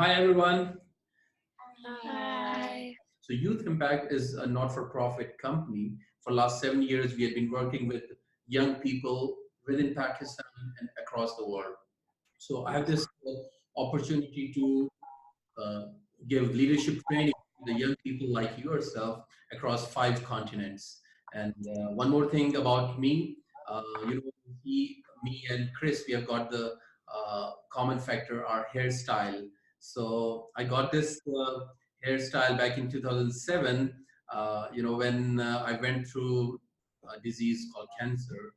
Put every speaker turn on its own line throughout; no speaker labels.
Hi, everyone.
Hi.
So Youth Impact is a not-for-profit company. For last 7 years, we have been working with young people within Pakistan and across the world. So I have this opportunity to uh, give leadership training to the young people like yourself across 5 continents. And one more thing about me, me and Chris, we have got the common factor, our hairstyle. So I got this hairstyle back in 2007. When I went through a disease called cancer.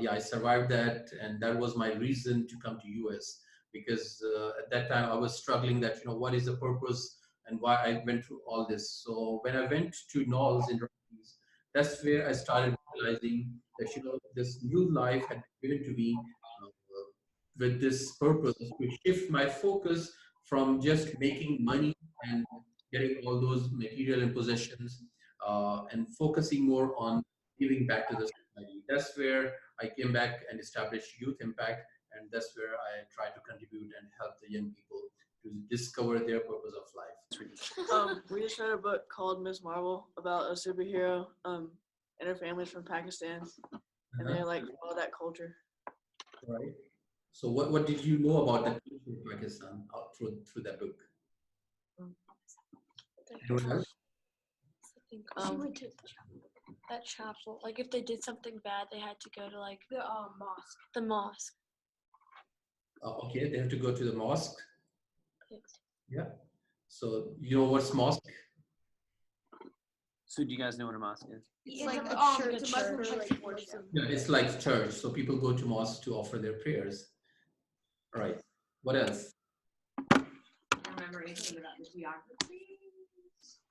Yeah, I survived that, and that was my reason to come to US because at that time I was struggling that what is the purpose and why I went through all this. So when I went to Knowles in Rockies, that's where I started realizing that this new life had been given to me uh, with this purpose to shift my focus from just making money and getting all those material and possessions and focusing more on giving back to the society. That's where I came back and established Youth Impact, and that's where I try to contribute and help the young people to discover their purpose of life.
We just read a book called Miss Marvel about a superhero and her family's from Pakistan, and they like follow that culture.
Right. So what did you know about the culture of Pakistan through that book? Anyone else?
She went to that chapel. Like if they did something bad, they had to go to like
The mosque.
the mosque.
Okay, they have to go to the mosque.
Yes.
Yeah. So you know what's mosque?
So do you guys know what a mosque is?
It's
like
like
a church
it's a Muslim
or,
church
like,
worship.
Yeah, it's like church. So people go to mosque to offer their prayers. All right. What else?
I don't remember anything about the geography.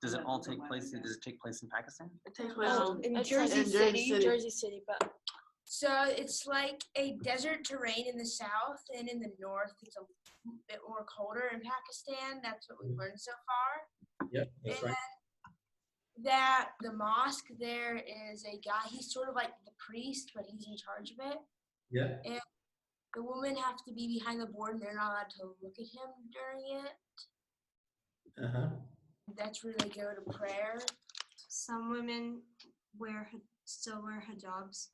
Does it all take place? Does it take place in Pakistan?
It takes place
In
in
Jersey City,
Jersey City.
but
So it's like a desert terrain in the south, and in the north it's a bit more colder in Pakistan. That's what we've learned so far.
Yeah, that's right.
That the mosque there is a guy. He's sort of like the priest, but he's in charge of it.
Yeah.
And the women have to be behind the board, and they're not allowed to look at him during it.
Uh-huh.
That's where they go to prayer.
Some women still wear hijabs.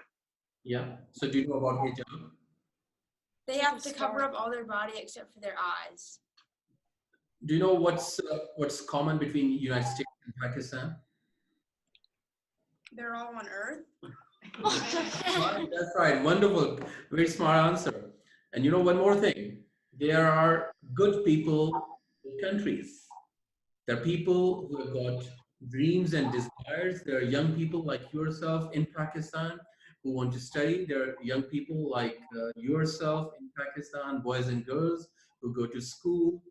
Yeah. So do you know about hijab?
They have to cover up all their body except for their eyes.
Do you know what's common between United States and Pakistan?
They're all on Earth.
Right, that's right. Wonderful. Very smart answer. And you know one more thing. There are good people in countries. There are people who have got dreams and desires. There are young people like yourself in Pakistan who want to study. There are young people like yourself in Pakistan, boys and girls who go to school,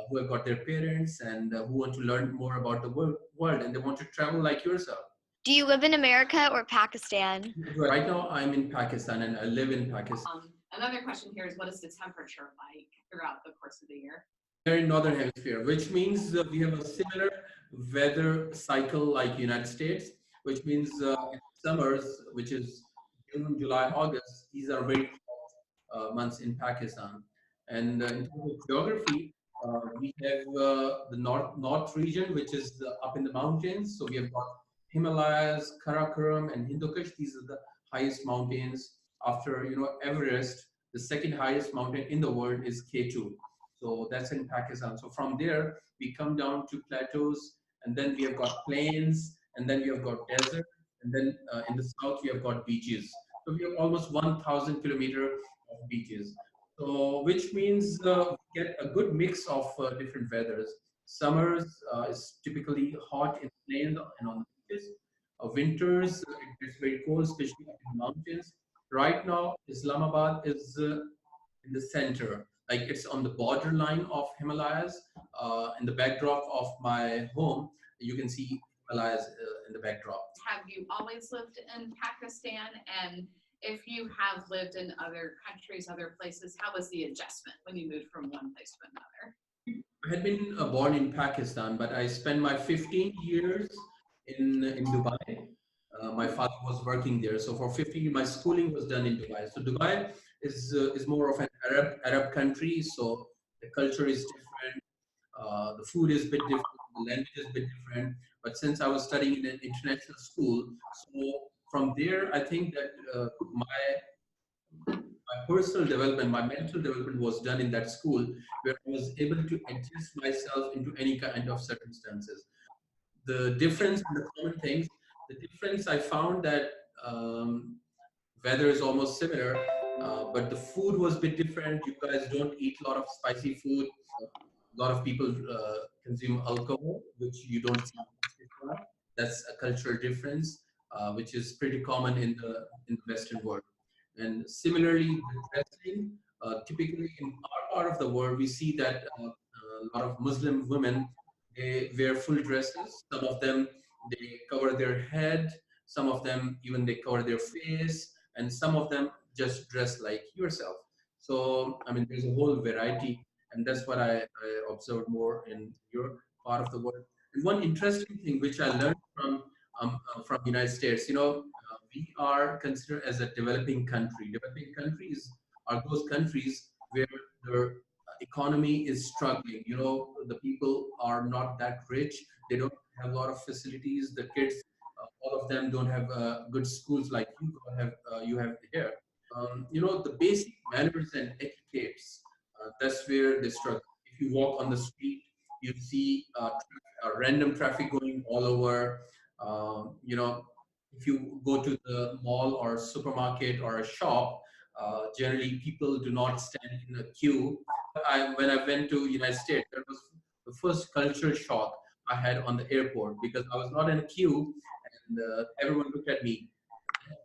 who have got their parents and who want to learn more about the world and they want to travel like yourself.
Do you live in America or Pakistan?
Right now, I'm in Pakistan and I live in Pakistan.
Another question here is, what is the temperature like throughout the course of the year?
We're in Northern Hemisphere, which means we have a similar weather cycle like United States, which means in summers, which is June, July, August, these are very hot months in Pakistan. And in terms of geography, we have the north region, which is up in the mountains. So we have got Himalayas, Karakoram, and Hindu Kush. These are the highest mountains. After Everest, the second highest mountain in the world is K2. So that's in Pakistan. So from there, we come down to plateaus, and then we have got plains, and then we have got desert, and then in the south, we have got beaches. So we have almost 1,000 kilometers of beaches. So which means we get a good mix of different weathers. Summers is typically hot in the plains and on the beaches. Winters, it gets very cold, especially up in the mountains. Right now, Islamabad is in the center, like it's on the borderline of Himalayas. In the backdrop of my home, you can see Himalayas in the backdrop.
Have you always lived in Pakistan? And if you have lived in other countries, other places, how was the adjustment when you moved from one place to another?
I had been born in Pakistan, but I spent my 15 years in Dubai. My father was working there, so for 15 years, my schooling was done in Dubai. So Dubai is more of an Arab country, so the culture is different. the food is a bit different, the language is a bit different. But since I was studying in an international school, so from there, I think that my personal development, my mental development was done in that school, where I was able to adjust myself into any kind of circumstances. The difference in the common things, the difference I found that weather is almost similar, but the food was a bit different. You guys don't eat a lot of spicy food. A lot of people consume alcohol, which you don't see in Pakistan. That's a cultural difference, which is pretty common in the Western world. And similarly, the dressing, typically in our part of the world, we see that a lot of Muslim women, they wear full dresses. Some of them, they cover their head. Some of them, even they cover their face. And some of them just dress like yourself. So, I mean, there's a whole variety. And that's what I observed more in your part of the world. And one interesting thing which I learned from United States, we are considered as a developing country. Developing countries are those countries where their economy is struggling. The people are not that rich. They don't have a lot of facilities. The kids, all of them don't have good schools like you have here. The basic manners and etiquettes, that's where they struggle. If you walk on the street, you see random traffic going all over. If you go to the mall or supermarket or a shop, generally people do not stand in a queue. When I went to United States, that was the first cultural shock I had on the airport because I was not in a queue and everyone looked at me.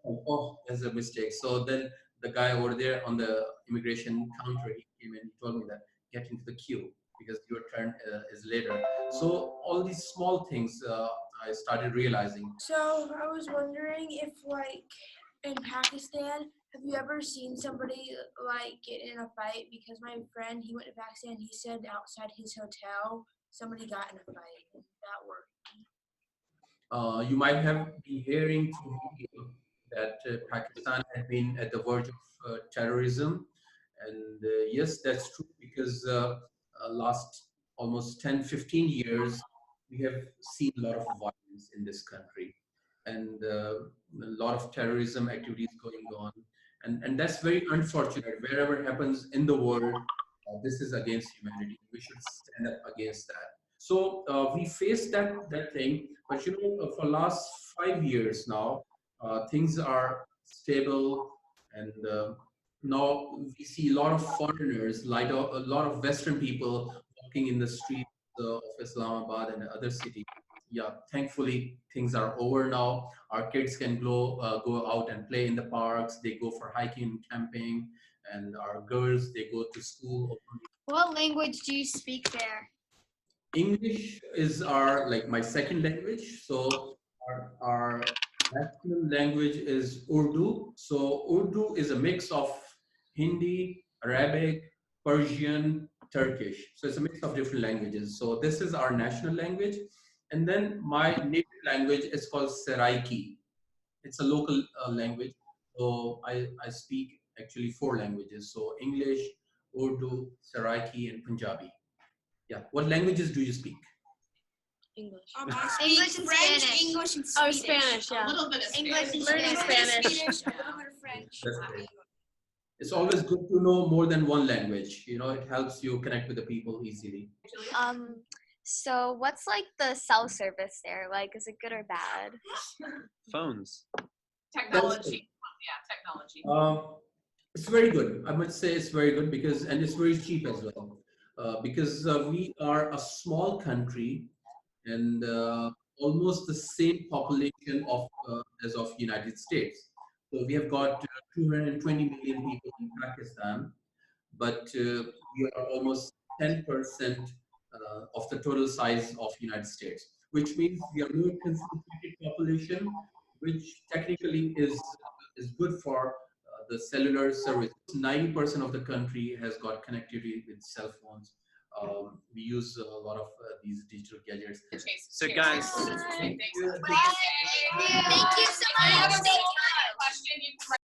Oh, there's a mistake. So then the guy over there on the immigration counter, he came and he told me that get into the queue because your turn is later. So all these small things I started realizing.
So I was wondering if, like, in Pakistan, have you ever seen somebody like get in a fight? Because my friend, he went to Pakistan. He said outside his hotel, somebody got in a fight. That worked.
You might have been hearing through media that Pakistan had been at the verge of terrorism. And yes, that's true because last almost 10, 15 years, we have seen a lot of violence in this country and a lot of terrorism activities going on. And that's very unfortunate. Wherever it happens in the world, this is against humanity. We should stand up against that. So we faced that thing, but for last 5 years now, things are stable, and now we see a lot of foreigners, like a lot of Western people walking in the streets of Islamabad and other cities. Yeah, thankfully things are over now. Our kids can go out and play in the parks. They go for hiking and camping, and our girls, they go to school.
What language do you speak there?
English is my second language. So our national language is Urdu. So Urdu is a mix of Hindi, Arabic, Persian, Turkish. So it's a mix of different languages. So this is our national language. And then my native language is called Seraiki. It's a local language. So I speak actually 4 languages. So English, Urdu, Seraiki, and Punjabi. Yeah. What languages do you speak?
English.
I
English
speak
and
French,
Spanish.
English, and
Oh,
Swedish.
Spanish,
A
yeah.
little bit of
English
Spanish.
and
Learning
Spanish.
Spanish.
A little bit of French.
That's great. It's always good to know more than one language. It helps you connect with the people easily.
So what's like the cell service there? Like, is it good or bad?
Phones.
Technology. Yeah, technology.
It's very good. I must say it's very good and it's very cheap as well. Because we are a small country and almost the same population as of United States. So we have got 220 million people in Pakistan, but we are almost 10% of the total size of United States, which means we are more concentrated population, which technically is good for the cellular service. 90% of the country has got connectivity with cell phones. We use a lot of these digital gadgets.
So guys,
Thank you so much.
Any other question?